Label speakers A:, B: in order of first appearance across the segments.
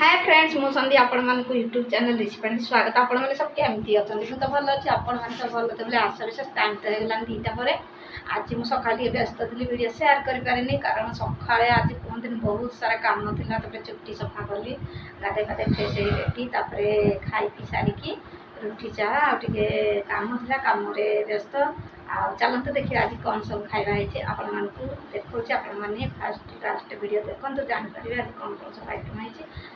A: Hi friends मु संधी आपण मान को यूट्यूब चैनल रेसिपी स्वागत आपण माने सब केमती अछन मु तो भल अछि आपण मान सब भल तबले आशा विशेष टाइम तो हेगलान दीटा परे आज मु सकाळी व्यस्त थली वीडियो शेयर कर पारेनी कारण सकाळे आज कोनदिन बहुत सारा काम थिला तबे चुट्टी सफा करली गाते गाते फ्रेश रेडी तापरे खाई पी सारी की रुटी चाहा आ टिके काम थिला काम रे व्यस्त आ चलंत देखि आज कौन सब खाइबा है आपण मान को देखौ छी आपण माने फर्स्ट लास्ट वीडियो देखन तो जान परिबे आज कौन कौन सब आइटम है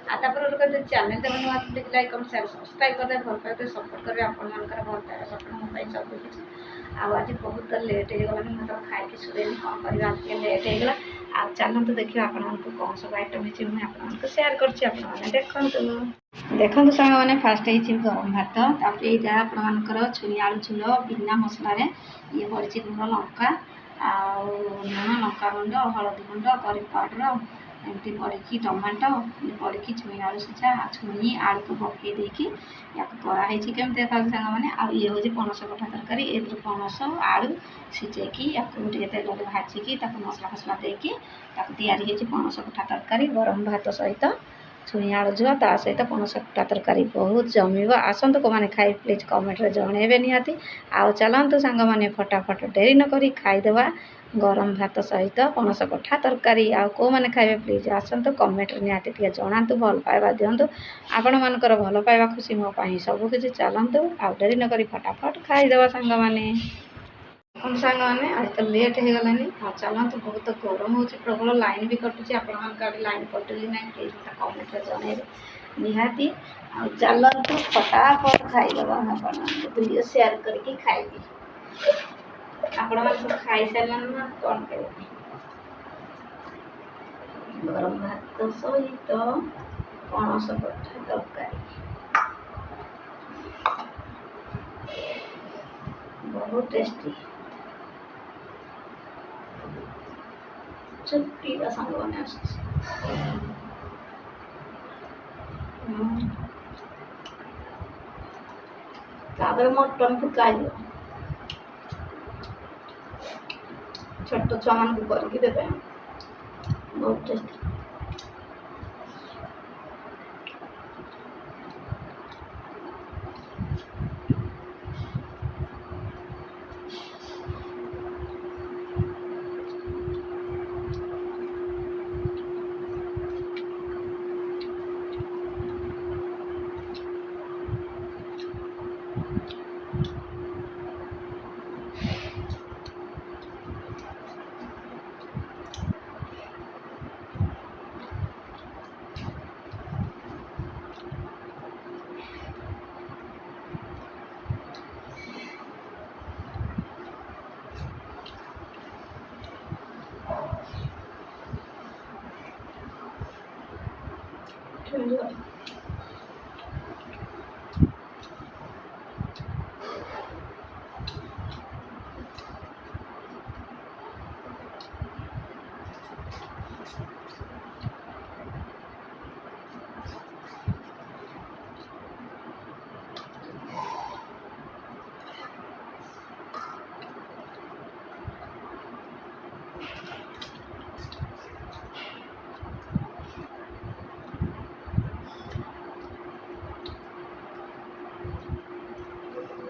A: आ तापर लोग चैनल दे मन वात देख लाइक कमेंट शेयर सब्सक्राइब कर दे भल पाते सपोर्ट करबे आपण मान कर भल पाए सपोर्ट हम पाई सब किछ आ आज बहुत लेट हे गला मैं तो खाइ के सुरेनी कौन करबे आज के लेट हे गला आ चलंत देखियो आपण मान को कौन सब आइटम है मैं आपण मान को शेयर करछि आपण माने देखन तो देखो सांग मैंने फास्ट है गरम भात तापर यहाँ आपंकर छुई आलू झोल बिना मसला ये पड़ी लुण लंका लुण लंका गुंड हलदी गुंड करी पाउडर एमती पड़ी टमाटो ये पड़ी छुई आलू सीझा छुई आलू को पकई देकी या कराई केमी देखा सांग मैंने ये हूँ पणस कठा तरकारी ए पणस आलू सीझेकी या तेल भाजिकी मसला फसला देकी तैयारी पणस कठा तरकारी गरम भात सहित छुई आलू झोल ता सहित पणस कठा तरकारी बहुत जमीब आसतु को मैंने खाई प्लीज कमेंट जनइबे निहाती आउ चलतु सांग मैंने फटाफट डेरी न करी खाईदेवा गरम भात सहित पणस कठा तरकारी आउ को मैंने खाइबे प्लीज आसतु कमेंट निहाती टिके जनातु भल पाइबा दिंतु आपण मानकर भल पाइबा खुशी मो पाई सब किछि चलतु आउ डेरी न करी फटाफट खाईदेवा सांग मैंने हम सांग मैंने आज तो लेट हो गलानी हाँ चलते बहुत गरम हो प्रबल लाइन भी कटुची आपण लाइन कटुची ना प्लीज मत कमेंट जनइबे निहाती आ चलतु फटाफट खाईदेवा वीडियो शेयर करके खाइबी आपण मान सब खाई सारलान ना कौन खाइबे गरम भात सहित पणस कठा तरकारी बहुत टेस्टी चुट्टी का सांग बने मटन फुकाई छोट छुआ मान को करके देते बहुत टेस्टी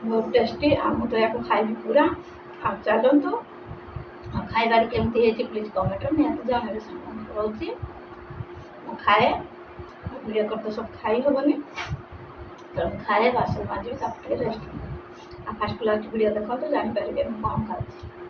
A: बहुत टेस्टी आम तो या खाइबी पूरा आ चलतु खाइबार केमती है प्लीज कमेंट निहत जानवे सामान रोचे खाए वीडियो कर तो सब खाई हेनी तो खाए बासन माजी रेस्ट आ फास्ट लास्ट वीडियो देखो तो जापर कौन खाऊँ।